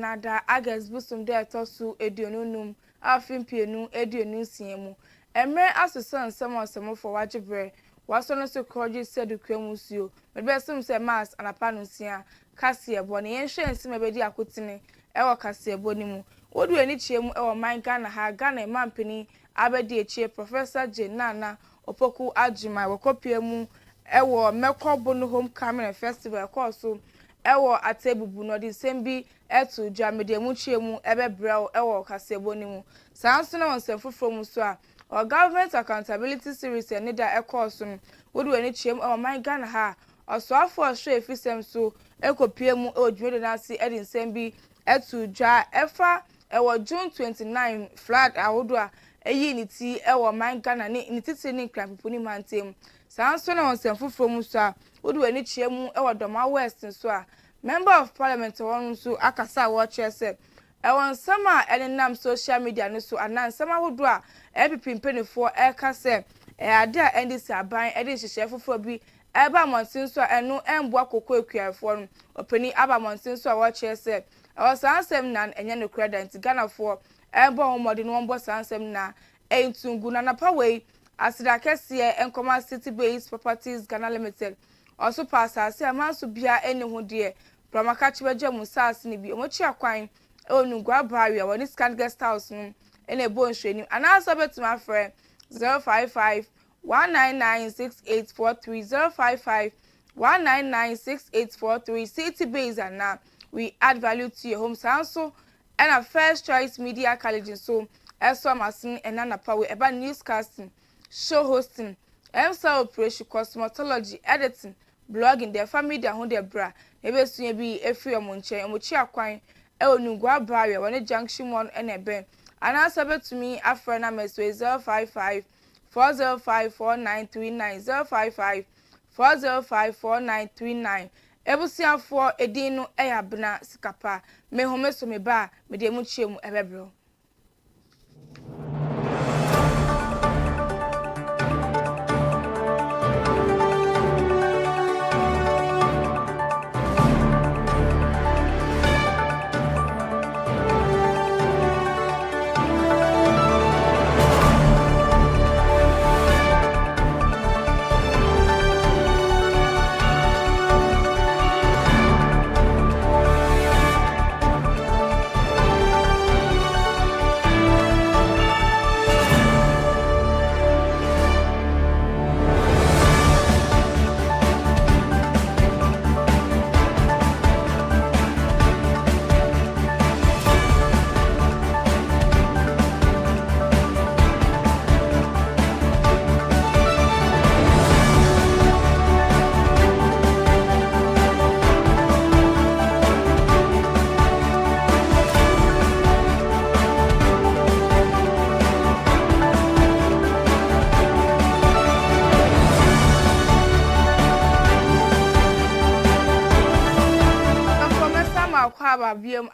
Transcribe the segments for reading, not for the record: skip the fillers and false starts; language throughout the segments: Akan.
nada August busum de etosu eduonunum afimpienu eduonu siemu emre asusan nsem for wajibre waso no so kroji sedu kwamusuo mebe sum se mass anapanu sia Kasie bone yenhwe nsim ebedi akotine ewo Kasie boni mu wodu eni chiemu ewo man Ghana ha Ghana mampeni abedi echie Professor Jenana opoku ajima wokopiemu ewo mekobo homecoming festival course ewo atebubu no di sembi etu dwamede mu chiemu ebebrel ewo Kasie boni mu sanso na wonse foforo mu so a or government accountability series and da course no wodu eni chiemu ewo man Ghana ha osoafo ohwe efisem so ekopiemu odwede na si edin sembi etu dwa efa ewo June 29 flag awodo a eyi ni ti ewo man Ghana ni titi ni krampipo ni mantem sanso na wonse foforo mu so a wodu eni chiemu ewo Doma West so a member of parliament won so akasa wo chese ewon sama enenam social media no so anan sama wodo a epipimpenifo ekase ade a ndc aban ede hihye foforo bi eba montin so enu embo akoko ekuafo no opani aba montin so wo chese ewo sansem nan enye no credit Ghana for ebo homode no mbo sansem na entungu na napawei asida kese enkoma city based properties Ghana limited also pass as amanso bia eni ho de pramaka chibeje musas ni bi omochi akwan onugwa baria woni scan guest house no ene ebo nhwani anasa betuma frɛ 055 1996843 055 1996843 city base and now we add value to your home so and a first choice media college so eso masin enana power eba newscasting show hosting MSA operation cosmetology editing blogging the family da ho de bra ebe suye bi efri omonche omochi akwan onugwa barrier woni junction 1 enebe anasa betumi afra na meso 055 405 4939 055 405 4939 ebusiafo edin no Abena Sikapa me home so me ba me de mu chiemu ebebro.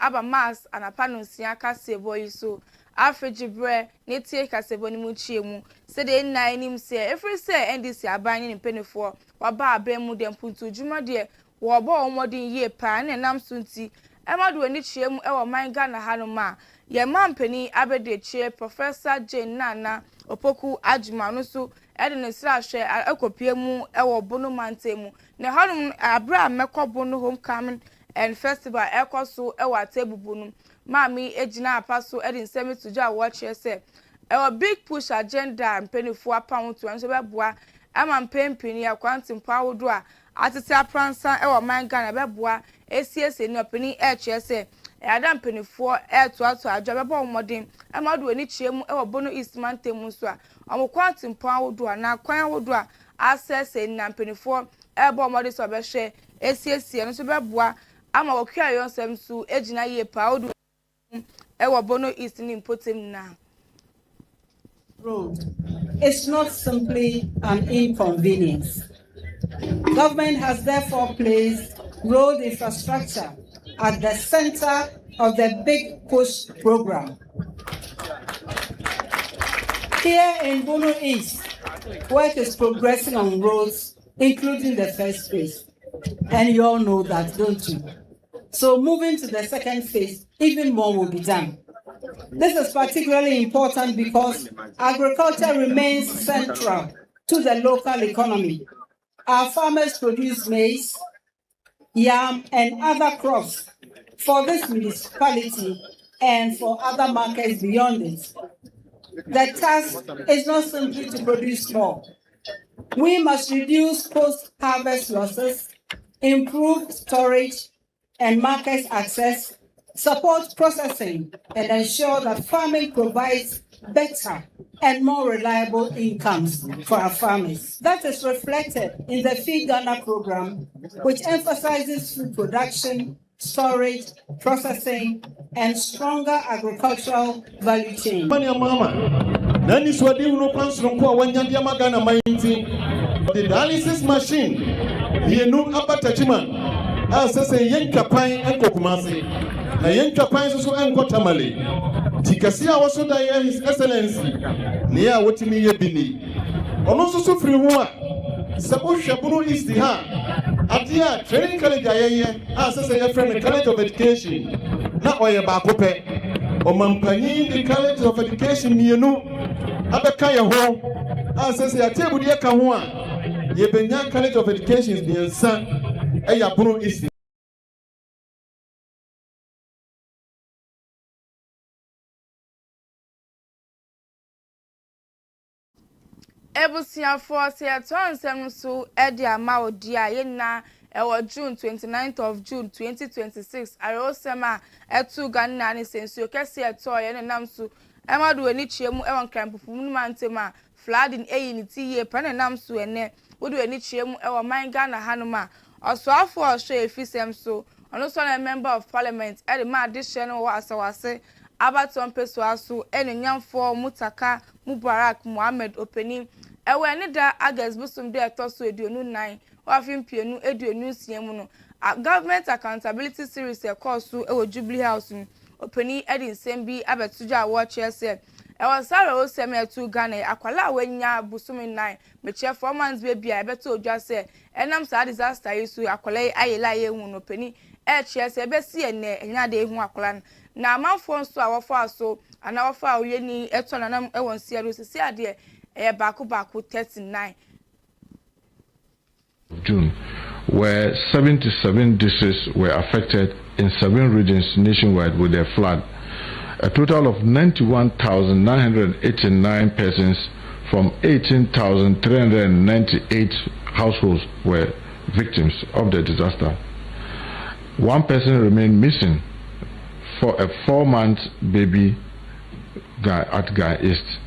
Aba mass anapanu sia Kasie boy so afrejibre netie Kasebo ni mu chiemu se de nnan nim se every say ndc aban ni penefo waba abremu de mpuntu djuma de wo bo omodin ye pa na nam sunti emadu ani chiemu ewo man Ghana hanoma ye mampani abede chie Professor Jenana opoku ajuma no so ede ne sra hwe akopiemu ewo bono mantemu ne hanum abra mekobo no homecoming and festival ekoso ewa atebubu no mami ejina apaso edin semi tuja watch say ewa big push agenda mpenifo apam to anso beboa ama mpempini akwantim pawodo a atete apransa ewa man Ghana beboa esiese ni opini say ada mpenifo to ajo bebo omodin amadu ani chiemu ewa bono east mantemu so a omkwantim pawodo na kwan wodo a access ni mpenifo ebo omodin so behwe esiese no so beboa ama wakua yonsem su ejina ye pa odu ewo bono east ni impotem na road. It's not simply an inconvenience. Government has therefore placed road infrastructure at the center of the Big Push program. Here in Bono East, work is progressing on roads, including the first phase. And you all know that, don't you? So moving to the second phase, even more will be done. This is particularly important because agriculture remains central to the local economy. Our farmers produce maize, yam, and other crops for this municipality and for other markets beyond it. The task is not simply to produce more. We must reduce post-harvest losses, improve storage and market access, support processing, and ensure that farming provides better and more reliable incomes for our farmers. That is reflected in the Feed Ghana program, which emphasizes food production, storage, processing, and stronger agricultural value chain. The dialysis machine, the new abatachima, as a yanka pine and kokumasi, a yanka pine so and kotamale. Tikasia also die His Excellency, near what me bini. Also, so free war. Suppose Shaburu is the ha. Adia training college, as a friend, College of Education. Not why a bakope. O Mampani, the College of Education, you know, Abakaya home, as a table yakahua. Abena College of Education is being sung. Ayaburu is Ebusia force ya tonsem so edi ama odia ye na ewo June 29th of June 2026 arosema etu Ghana ni sensu kese eto ye nam so emadu ani chiemu ewon krampufu mu mantema flooding ni tiye pane nam so ene wodu ani chiemu ewo man Ghana hanuma oso afo osho efisem so ono so na member of parliament edi ma addition wo asawase abaton peso aso enyamfo mutaka Mubarak Mohammed Openi ewe ni da August busum de etoso eduonu 9 wafimpienu eduonu siemu no government accountability series e course ewo Jubilee House Openi edin sembi abetuja watch ese ewo sara o semetu Ghana akwala wanya busum 9 meche 4 months baby ebeto odwa se enam sa disaster yisu akwala ayela ye hu no Openi chese ebesi ene enya de hu akwala na amanfo nso a wofo aso ana wofo a oyeni eto na nam ewon siaro sisi ade baku 39 June, where 77 districts were affected in 7 regions nationwide with a flood. A total of 91,989 persons from 18,398 households were victims of the disaster. 1 person remained missing for a 4-month baby at Ghana East,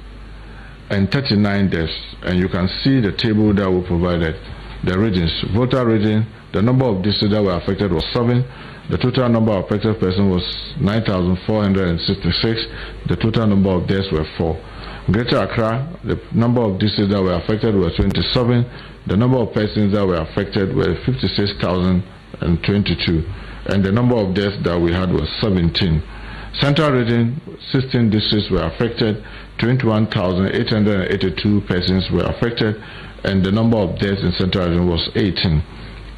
and 39 deaths. And you can see the table that we provided. The regions, Volta region, the number of districts that were affected was 7. The total number of affected persons was 9,466. The total number of deaths were 4. Greater Accra, the number of districts that were affected were 27. The number of persons that were affected were 56,022. And the number of deaths that we had was 17. Central region, 16 districts were affected, 21,882 persons were affected, and the number of deaths in Central region was 18.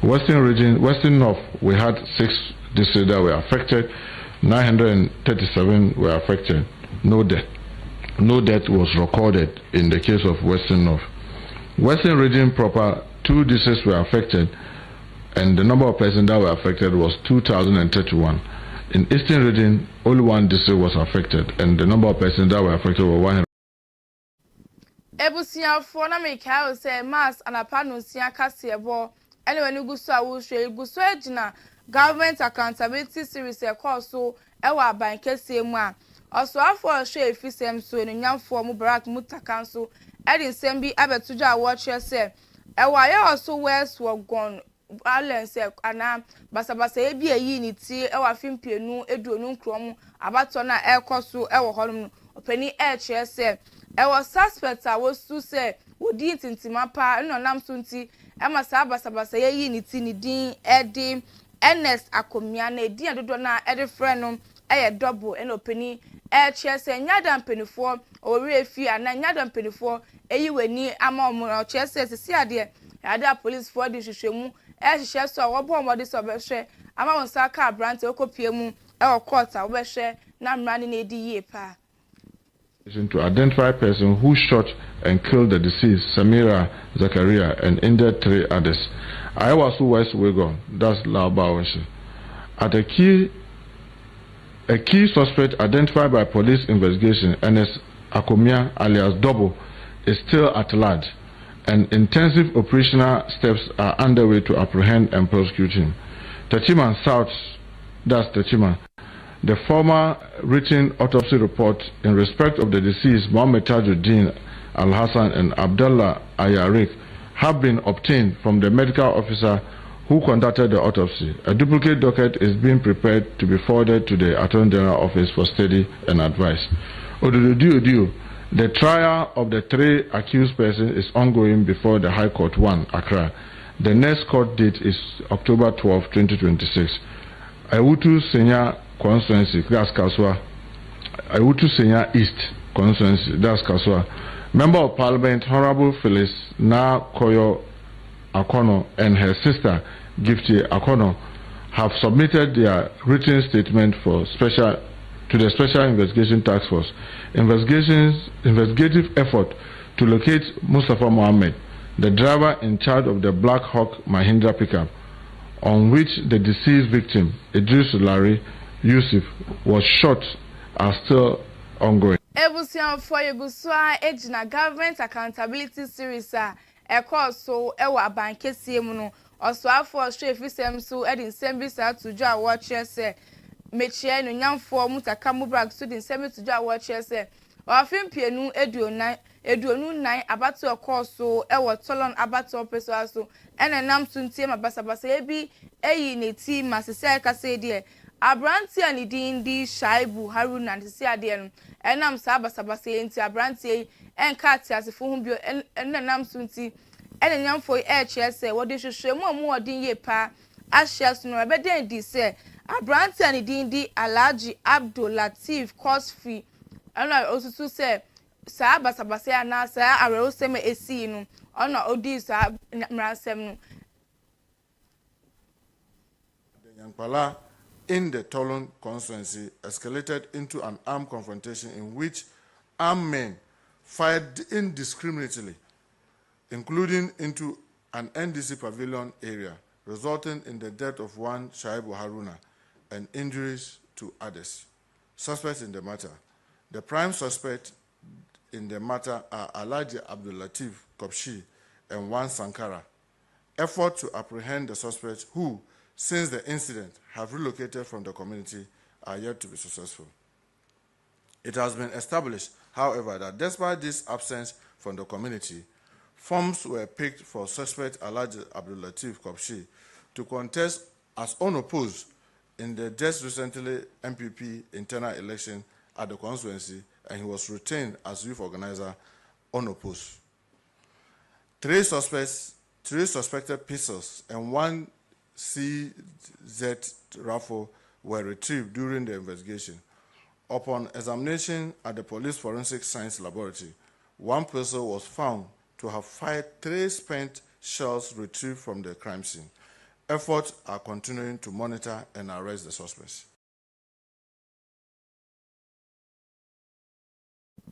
Western region, Western North, we had 6 districts that were affected, 937 were affected, no death. No death was recorded in the case of Western North. Western region proper, 2 districts were affected, and the number of persons that were affected was 2,031. In Eastern region, only 1 district was affected, and the number of persons that were affected were 100. Ebusia for na make how say mass anapano sia kasebo anyway ni guso a wo hwe guso agina government accountability series e course so ewa aban kese mu a oso afo hwe efisem so enyamfo Mubarak Mutaka so edin sembi abetuja watch say ewa ye oso west wogon balance ana basabasa ebi eyi ni ti ewa fimpienu eduonu nkrom abato na ekoso ewo honum Openi chese ewo suspect a wosu se wodi tintima pa no nam so nti ema sa basabasa yeyi ni ti ni din edi Ernest Akomia na edi adodo na edi friend no eye double ena Openi chese nyada mpenifo ori efi ana nyada mpenifo eyi weni ama omo chese sisi ade yada police for di hwehwemu hwehwe so wo bo so behwe ama won sa ka brant okopie mu court a wo behwe na mrani na edi yie pa to identify person who shot and killed the deceased Samira Zakaria and injured 3 others. Ayawasu West Wigon, that's Laobawanshi. At a key suspect identified by police investigation, Ernest Akomia alias Double, is still at large, and intensive operational steps are underway to apprehend and prosecute him. Tachiman South, that's Tachiman. The former written autopsy report in respect of the deceased Mohammed Tajuddin Al-Hassan and Abdullah Ayarik have been obtained from the medical officer who conducted the autopsy. A duplicate docket is being prepared to be forwarded to the Attorney General Office for study and advice. The trial of the 3 accused persons is ongoing before the High Court 1, Accra. The next court date is October 12, 2026. Awutu Senya Constituency, that's Kaswa. Awutu Senya East Constituency, that's Kaswa. Member of Parliament Honorable Phyllis Na Koyo Akono and her sister Gifty Akono have submitted their written statement to the Special Investigation Task Force. Investigative effort to locate Mustafa Mohammed, the driver in charge of the Black Hawk Mahindra pickup, on which the deceased victim, Idris Larry Yusuf, was shot, are still ongoing. Ebusian for Yegusua Ejina Government Accountability Series so ewa Kasie mu also afọ Shefisem so edin sembisa tuju a watch say mechie no nyamfo mutaka mubrak so din sembi tuju a watch say ofin pienu eduonu nan abatu so ewo tolon abatu peso aso enenam tuntie mabasabasa ebi eyi ne ti masese kase de abranti ani din di Shaibu Haruna ntisi ade no enam sa basabasa enti abranti enka ati asefo hu bio enenam tunti enenam foi chese wo de hwehwemu amu odin ye pa ahia so no ebeden di se abranti ani din di Alhaji Abdul Latif Kosfi ana osusu se sa basabasa na sa awero seme esi no ona odi sa mransem no Yankpala in the Tolon constituency escalated into an armed confrontation in which armed men fired indiscriminately, including into an NDC pavilion area, resulting in the death of one Shaibu Haruna and injuries to others. Suspects in the matter. The prime suspect in the matter are Alhaji Abdul Latif Kopshi and one Sankara. Efforts to apprehend the suspects who, since the incident, have relocated from the community are yet to be successful. It has been established, however, that despite this absence from the community, forms were picked for suspect Alhaji Abdul Latif Kopshi to contest as unopposed in the just recently MPP internal election at the constituency, and he was retained as youth organizer unopposed. Three suspected pistols and one CZ rifle were retrieved during the investigation. Upon examination at the Police Forensic Science Laboratory, one pistol was found to have fired 3 spent shells retrieved from the crime scene. Efforts are continuing to monitor and arrest the suspects.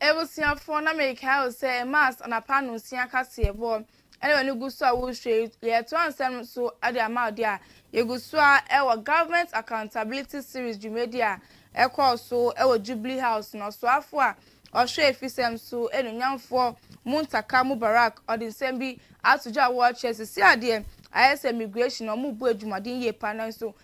Ebusiafo na America say mass and apanu sia kase ebo ene no guso a wo hwe ye to ansem so ade amade a ye guso a ewo government accountability series jumedia so ewo Jubilee House no so afo a ohwe efisem so enunyamfo Muntaka Mubarak odinsem bi atoja wo chesi ade ayese immigration no mu bu adwumaden ye panan so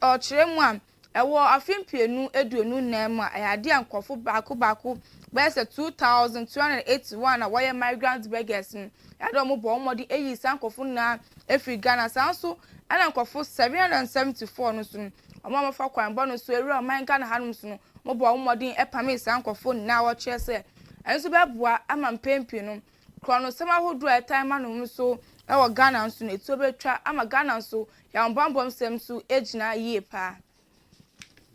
o kiremu a ewo afimpienu eduonu nam a ayade ankofo baako best 2,281 na why migrant beggars yado mo bo mo di eyi sankofo na efri Ghana sanso ana ankofo 774 no so omo mafa kwan bo no so eri oman Ghana hanum so no mo bo mo di epame sankofo na wo chese enso beboa ama mpempi no krono sama hodo time manum so ewo Ghana so na eto betwa ama Ghana so ya mbambom sem so ejina yie pa.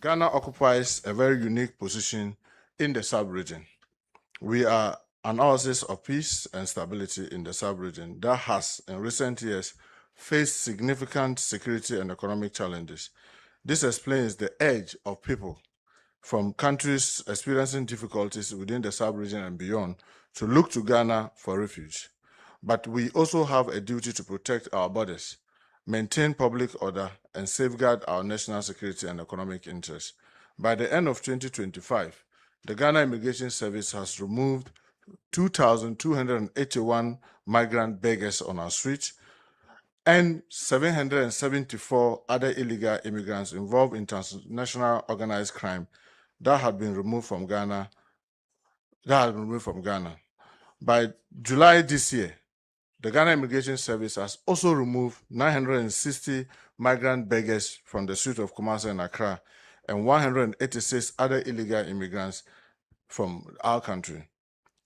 Ghana occupies a very unique position in the sub-region. We are analysis of peace and stability in the sub-region that has, in recent years, faced significant security and economic challenges. This explains the urge of people from countries experiencing difficulties within the sub-region and beyond to look to Ghana for refuge. But we also have a duty to protect our borders, maintain public order, and safeguard our national security and economic interests. By the end of 2025, the Ghana Immigration Service has removed 2,281 migrant beggars on our streets and 774 other illegal immigrants involved in transnational organized crime that had been removed from Ghana. By July this year, the Ghana Immigration Service has also removed 960 migrant beggars from the streets of Kumasi and Accra and 186 other illegal immigrants from our country.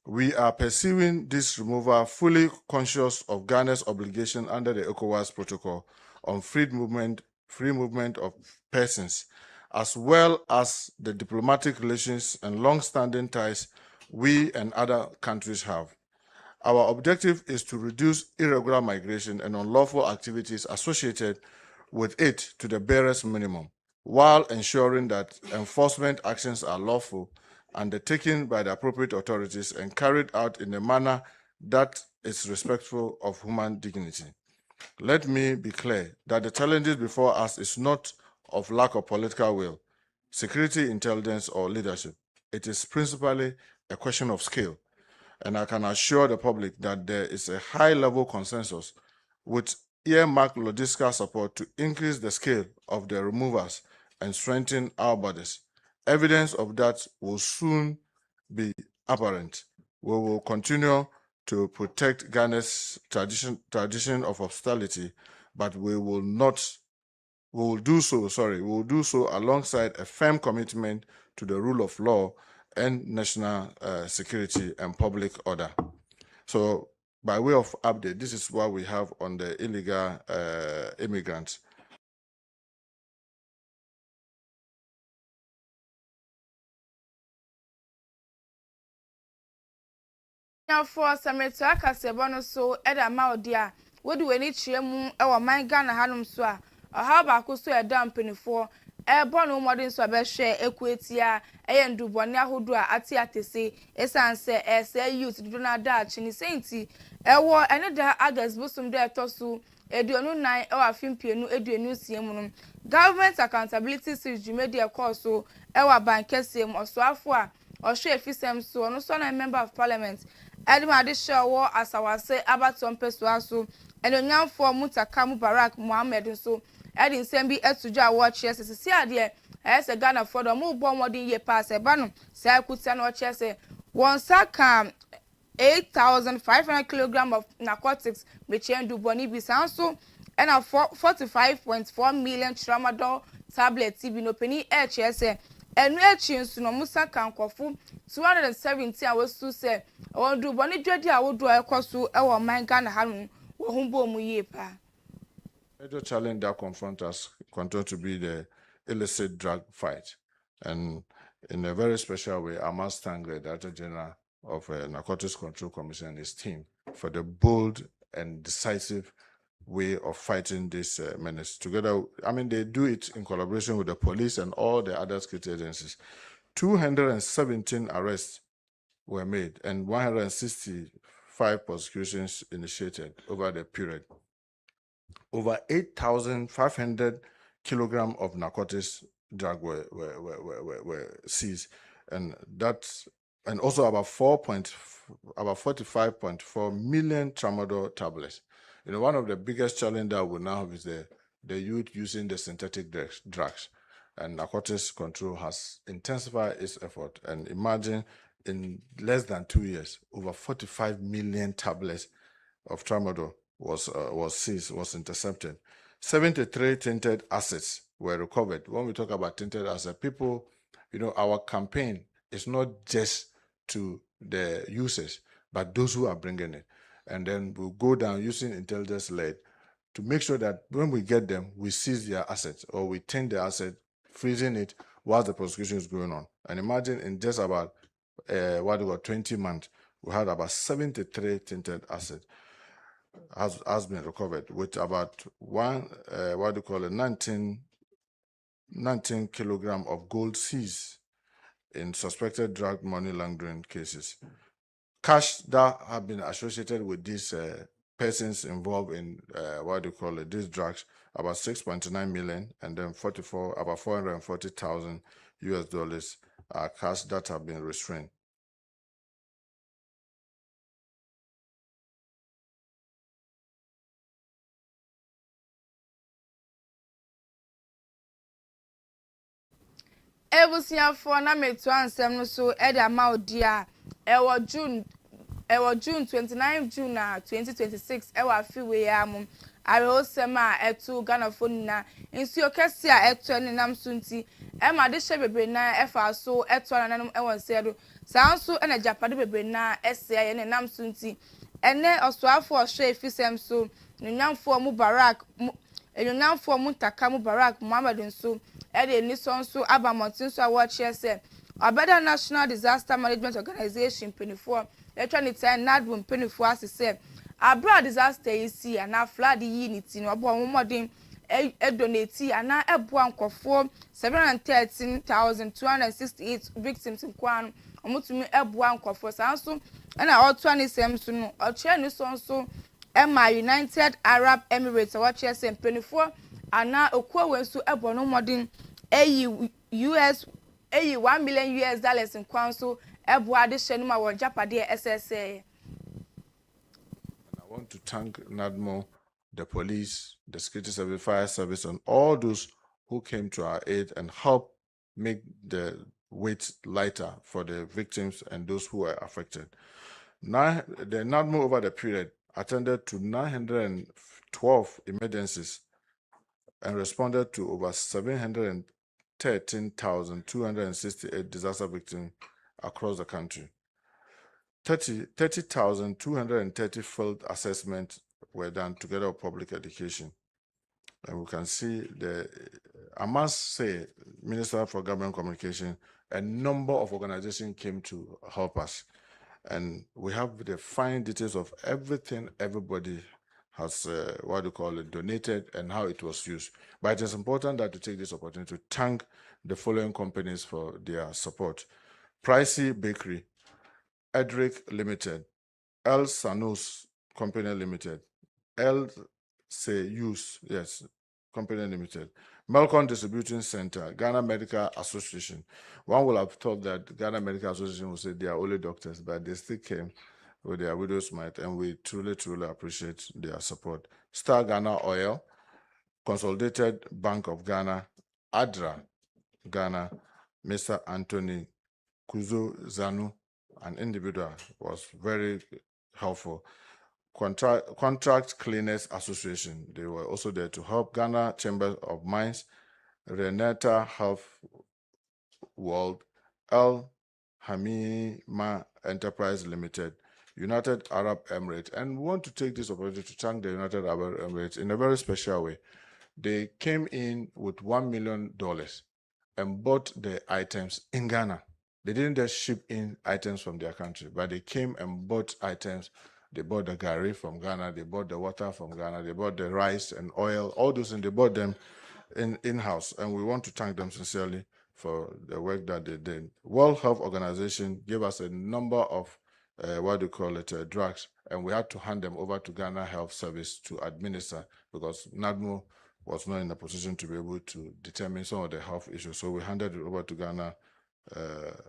We are pursuing this removal fully conscious of Ghana's obligation under the ECOWAS Protocol on free movement of persons, as well as the diplomatic relations and long-standing ties we and other countries have. Our objective is to reduce irregular migration and unlawful activities associated with it to the barest minimum, while ensuring that enforcement actions are lawful, undertaken by the appropriate authorities, and carried out in a manner that is respectful of human dignity. Let me be clear that the challenges before us is not of lack of political will, security intelligence, or leadership. It is principally a question of scale. And I can assure the public that there is a high-level consensus with earmarked logistical support to increase the scale of the removals and strengthen our borders. Evidence of that will soon be apparent. We will continue to protect Ghana's tradition of hospitality, but we will do so alongside a firm commitment to the rule of law and national security and public order. So, by way of update, this is what we have on the illegal immigrants. Now for Sameto akasebo no so eda ma odi a wodi weni chie mu e wo man Ghana hanom so a oha ba ko so eda mpenifo ebo no modern so abehwe ekuetia eye ndubone ahodo a ate atese esanse ese youth do na da chini senti ewo ene da August busum de etosu eduonu nan e wa fimpienu eduonu siemu no government accountability series media course so e wa bankesem osoafo a ohwe efisem so no so na member of parliament Edma de show asawase abaton pesuaso enonyamfo mutaka Mubarak Mohammed so edi nsem bi etuja watch yes sisi ade ese Ghana for do mu bo modern ye pass e ba no sai kutia no watch yes won saka 8,500 kg of narcotics mechendu boni bi sanso ena 45.4 million tramadol tablets bi no peni HS enu echi nsu no musa kankofu 270 a wasu se wondu boni dwadi a wodo ekoso e wo man Ghana hanu wo humbo mu yie pa. Major challenge that confront us continue to be the illicit drug fight, and in a very special way I must thank the Director General of Narcotics Control Commission and his team for the bold and decisive way of fighting this menace. Together, I mean, they do it in collaboration with the police and all the other security agencies. 217 arrests were made and 165 prosecutions initiated over the period. Over 8,500 kilograms of narcotics drug were seized, and also about 45.4 million tramadol tablets. You know, one of the biggest challenges that we now have is the youth using the synthetic drugs, and narcotics control has intensified its effort. And imagine, in less than 2 years, over 45 million tablets of tramadol was seized, was intercepted. 73 tainted assets were recovered. When we talk about tainted assets, people, you know, our campaign is not just to the users, but those who are bringing it. And then we'll go down using intelligence-led to make sure that when we get them, we seize their assets or we taint the asset, freezing it while the prosecution is going on. And imagine in just about 20 months, we had about 73 tinted assets has been recovered, with about 19 kilogram of gold seized in suspected drug money laundering cases. Cash that have been associated with these persons involved in these drugs, about 6.9 million, and then about 440,000 US dollars are cash that have been restrained. ebusuafo na metu ansem no so e da ma odi a June 29 June 2026 e wa fiwe ya mum arehosem a etu Ghana phone na nsuo kese a etu ne nam so nti e ma de hye bebre na e fa so etu na nanum e won sedo sanso e na japade bebre na ese ye ne nam so nti ene osoafo ohwe efisem so nunamfo mu barak enyonamfo mu ntaka mu barak Muhammad nso e de ni so nso abamontin so a wo kye se Abena National Disaster Management Organization penifo etwa ni ten nadbum penifo asese abra disaster yisi ana flood yi ni ti no obo omodin donate ana eboa nkofo 713,268 victims nkwan omutumi eboa nkofo sanso na otua ni sem so no okye ni so nso Emma United Arab Emirates watch sem penifo ana okuwa wenso ebo no modin $1 million in kwanso eboa de hye no ma won japade SSA. I want to thank NADMO, the police, the security service, fire service, and all those who came to our aid and helped make the weight lighter for the victims and those who were affected. Now, the NADMO over the period attended to 912 emergencies and responded to over 713,268 disaster victims across the country. 30,230 field assessments were done together with public education. And we can see I must say, Minister for Government Communication, a number of organizations came to help us. And we have the fine details of everything everybody has, donated and how it was used. But it is important that to take this opportunity to thank the following companies for their support. Pricey Bakery, Edric Limited, El Sanus Company Limited, El Seyus, yes, Company Limited, Melcon Distributing Center, Ghana Medical Association. One will have thought that Ghana Medical Association would say they are only doctors, but they still came with their widow's mite, and we truly, truly appreciate their support. Star Ghana Oil, Consolidated Bank of Ghana, ADRA Ghana, Mr. Anthony Kuzo Zanu, an individual, was very helpful. Contract Cleaners Association, they were also there to help. Ghana Chamber of Mines, Renata Health World, El Hamima Enterprise Limited, United Arab Emirates. And we want to take this opportunity to thank the United Arab Emirates in a very special way. They came in with $1 million and bought the items in Ghana. They didn't just ship in items from their country, but they came and bought items. They bought the gari from Ghana, they bought the water from Ghana, they bought the rice and oil, all those, and they bought them in-house. And we want to thank them sincerely for the work that they did. World Health Organization gave us a number of drugs, and we had to hand them over to Ghana Health Service to administer because NADMO was not in a position to be able to determine some of the health issues. So we handed it over to Ghana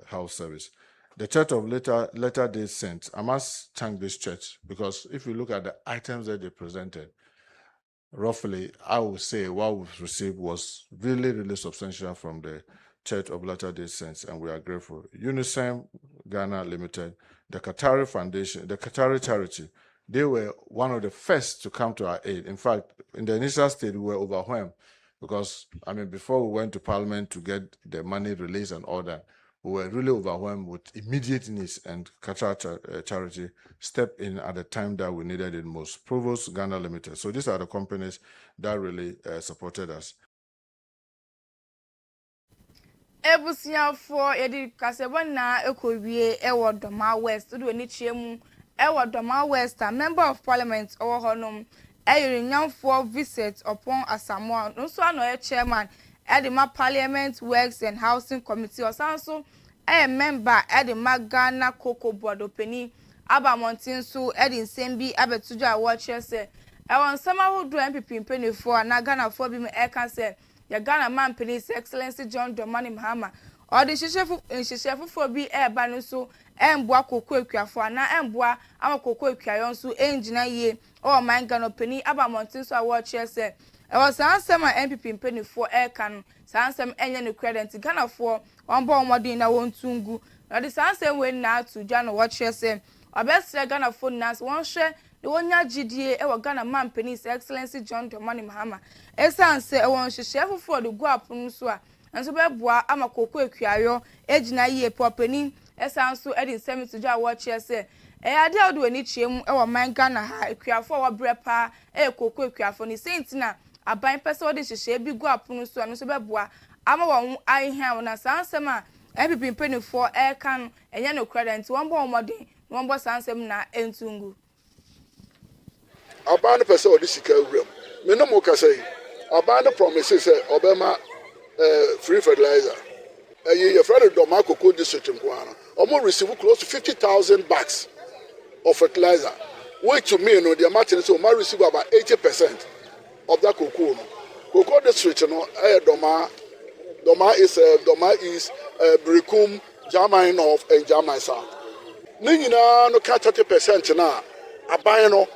Health Service. The Church of Latter-day Saints, I must thank this church because if you look at the items that they presented, roughly, I would say what we've received was really, really substantial from the Church of Latter-day Saints, and we are grateful. UNICEF Ghana Limited, the Qatari Foundation, the Qatari Charity, they were one of the first to come to our aid. In fact, in the initial stage, we were overwhelmed because, before we went to Parliament to get the money released and all that, we were really overwhelmed with immediate needs, and Qatar Charity stepped in at the time that we needed it most. Provost Ghana Limited. So these are the companies that really supported us. Ebusiafo yedi kasebo na ekowie ewo Doma West do ni chiemu ewo Doma West a member of parliament owo honom eyinyamfo visit upon Asamoah no so ano chairman edema parliament works and housing committee osanso member edema Ghana Cocoa Board openi abamontin so edin sembi abetujo a wo chese ewon sama hodo MPP mpenefo na Ghana fo bi me eka se ya Ghana man His Excellency John Dramani Mahama or the Shishefu for be banuso emboa koko ekuafo na emboa ama koko ekuayon so engineer ye or man Ghana penny aba mountain so award chair say e was answer my MPP penny for kan sansem enye no credit Ghana for one bon modin na won tungu na the sansem we na to Ghana watch chair say obesre Ghana for nas one share the wonya GDA e Ghana man His Excellency John Dramani Mahama esanse e won hyehyefo for the go apun so a enso beboa ama koko ekuayo ejina ye popani esanso edin semi to ja watch say ade odo ani chiemu e wo man Ghana ha ekuafo wo brepa koko ekuafo ni sentina aban pese wo de hyehye bi go apun so enso beboa ama won aihan na sansem a MPP mpenifo kan enye no credit won bo modin won bo sansem na entungu aban pese wo de sika wura me no mo ka say aban promises say obema free fertilizer your friend Doma Cocoa district in Guana almost receive close to 50,000 bags of fertilizer which to me no the amount so might receive about 80% of that cocoa cocoa district no Doma is Brikum, Jamai North and Jamai South Nina no catch 30% na aban no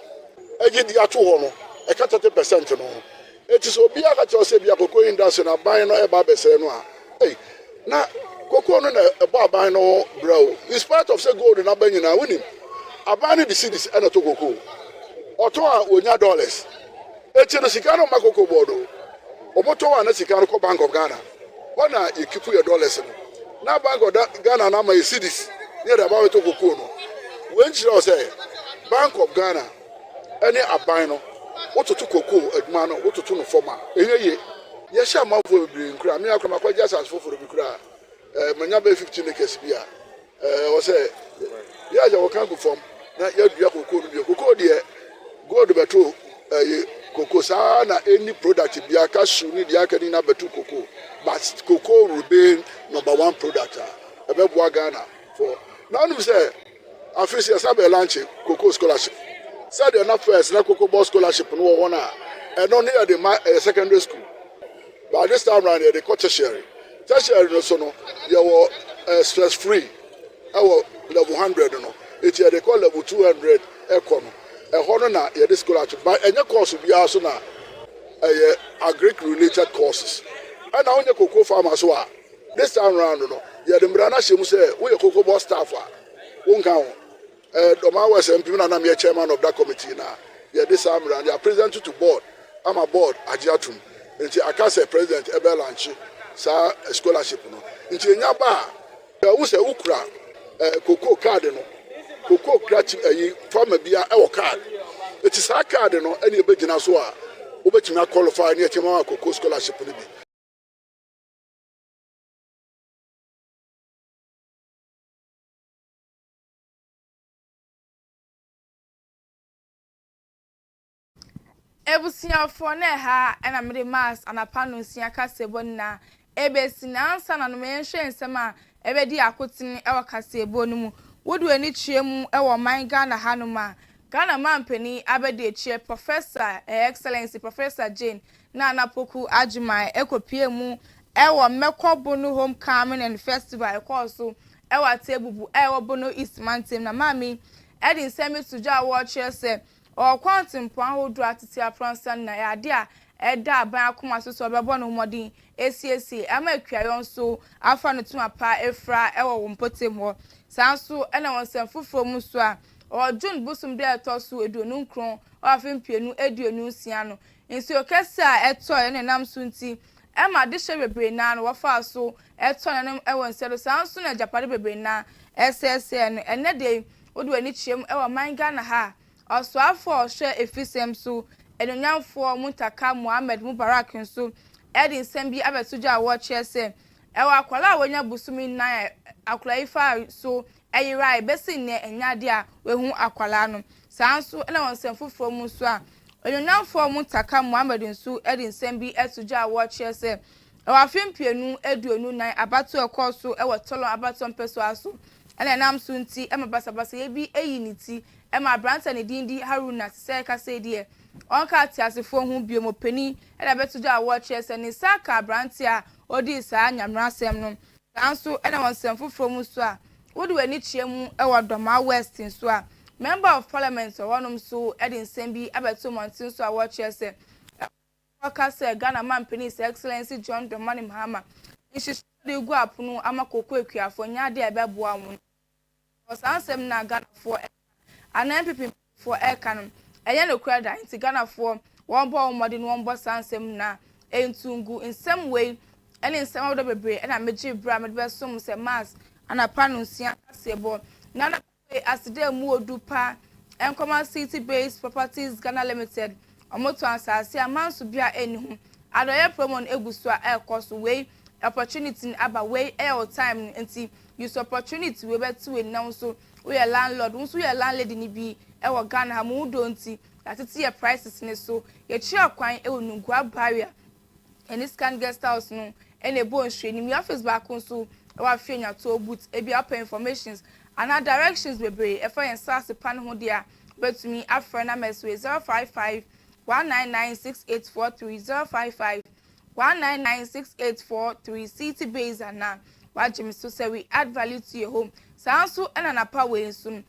eji di atu ho no e ka 30% no it is obia ka cho se bia cocoa industry na aban no e ba bese no a na cocoa no na e ba aban no bro in spite of say gold na ban nyina woni aban the cities e na to cocoa oto a onya dollars echi no sika no ma cocoa board omoto wa na sika no ko Bank of Ghana wana you keep your dollars no na Bank of Ghana na ma cities near about to cocoa no when you say Bank of Ghana any aban no what to cocoa aduma no what to no forma ehye ye sha manfo bi nkura me akoma kwa just as foforo bi kura manya be 15 acres bia o say ya ja wokan go form na ya dua cocoa no bi cocoa de gold beto cocoa sa na any product bia cashew ni dia kan na beto cocoa but cocoa remain number 1 product e be boa Ghana for now no say afisi asabe launch cocoa scholarship said enough first na cocoa ball scholarship no one and no near the secondary school but this time around they got tertiary no so no you were stress free our level 100 no it they call level 200 econo e hono na ye this scholarship but any course bi aso na agric related courses and now onye cocoa farmers so this time around no ye the mbrana shemu say we cocoa ball staff wonka Doma West MP na I'm chairman of that committee now. Yeah, this time around, they are president to board. I'm a board, Ajiatum. And I can say President Ebelanchi, sa scholarship. Into Nyaba, there was a Ukra, Cocoa card, Cocoa card, from a beer our card. It is a card, any Begina Soa, Ubetina qualify near Timor Cocoa scholarship. Ebusiafo na ha na mede mass anapano sia kasebo na ebesi na ansa na no menhwe nsem a ebedi akotin ewa kasebo no mu wodu ani chiemu ewa man Ghana hanuma Ghana mampani abedi echie Professor Excellency Professor Jane na anapoku ajumai ekopie mu ewa mekobono homecoming and festival ekoso ewa tebubu ewa bono East Mountain na mami edin semi suja watch say or quantum point hold atiti apronsan na yade a eda aban akoma so so bebo no modin ACAC ama akuayon so afa no tuma pa efra ewo wompotem ho sanso ena wonsem foforo mu so a or June busum de etoso eduonu nkron o afempienu eduonu nsia no nsi okese a eto ene nam so nti ema de hye bebre na no wofa so eto na ewo nselo sanso na japade bebre na SSN ene de odu ani chiem ewo man Ghana ha also afọ hwe efisem so enonyamfo Muntaka Muhammad Mubarak nso edin sembi abetuja watch say ewa akwala wonya busumi nan akwala ifa so eyira ebesi ne enyade a wehu akwala no sanso na wonsem foforo mu so a onyanfo mu taka Muhammad nsu edi nsem bi etuja watch se ewa fimpienu eduonu nan abato ekoso ewa tolo abato mpeso aso ena nam so nti ema basabasa ye bi eyi niti ema branta ne dindi Haruna se ka se die onka tiasefo hu biomo pani ena betuja watch se ni saka brantia odi saa nyamrasem no sanso ena wonsem foforo mu so a wodi wani chiemu ewa Doma West nso a member of parliament wonom so edi nsem bi abeto montin so a watch se wakase Ghana man His Excellency John Dramani Mahama nhihye gu apono amakoko ekuafo nyade ebeboa mu osansem na Ghana for anan pipi for ekanom eye no krada nti Ghana for won bo omode no won bo sansem na entungu nsem wei ene nsem odo bebre na meji bra me be som se mass ana panu sia asebo na na aside mu odupa Enkoma City Based Properties Ghana Limited omoto ansase amanso bia enihu adoye promo egusu a ekoso we opportunity aba we all time nti use opportunity we betu we now so we landlord nso we landlady ni bi ewo Ghana ha mu do nti atete ye prices ne so ye chi akwan ewo nungua barrier eni scan guest house no ene bo nhwe ni mi office back nso ewa afenya to boot ebi up informations and directions we be e for yen sase pan ho dia betumi afra na meswe 055 1996843 055 city base and wajim so say we add value to your home sanso and an upper way soon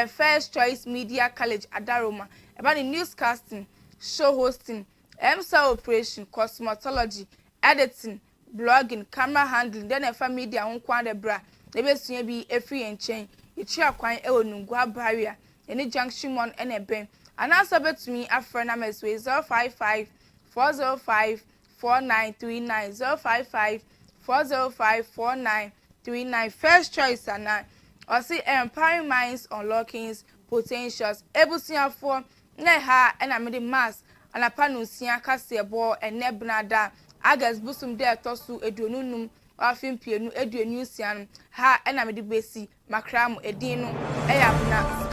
first choice media college adaroma about the newscasting show hosting MSA operation cosmetology editing blogging camera handling then a media on kwande bra the best be a free and chain ichi akwan e onungwa barrier any junction mon and a ben and answer bet me afra na meswe 055 405 4939 055 405 4939 first choice and or see empowering minds unlocking potentials ebusia for na ha and I made mass and a panusia kasebo and nebnada August busum de tosu edonunum afimpienu eduenu sian ha and I made besi makram edino Abena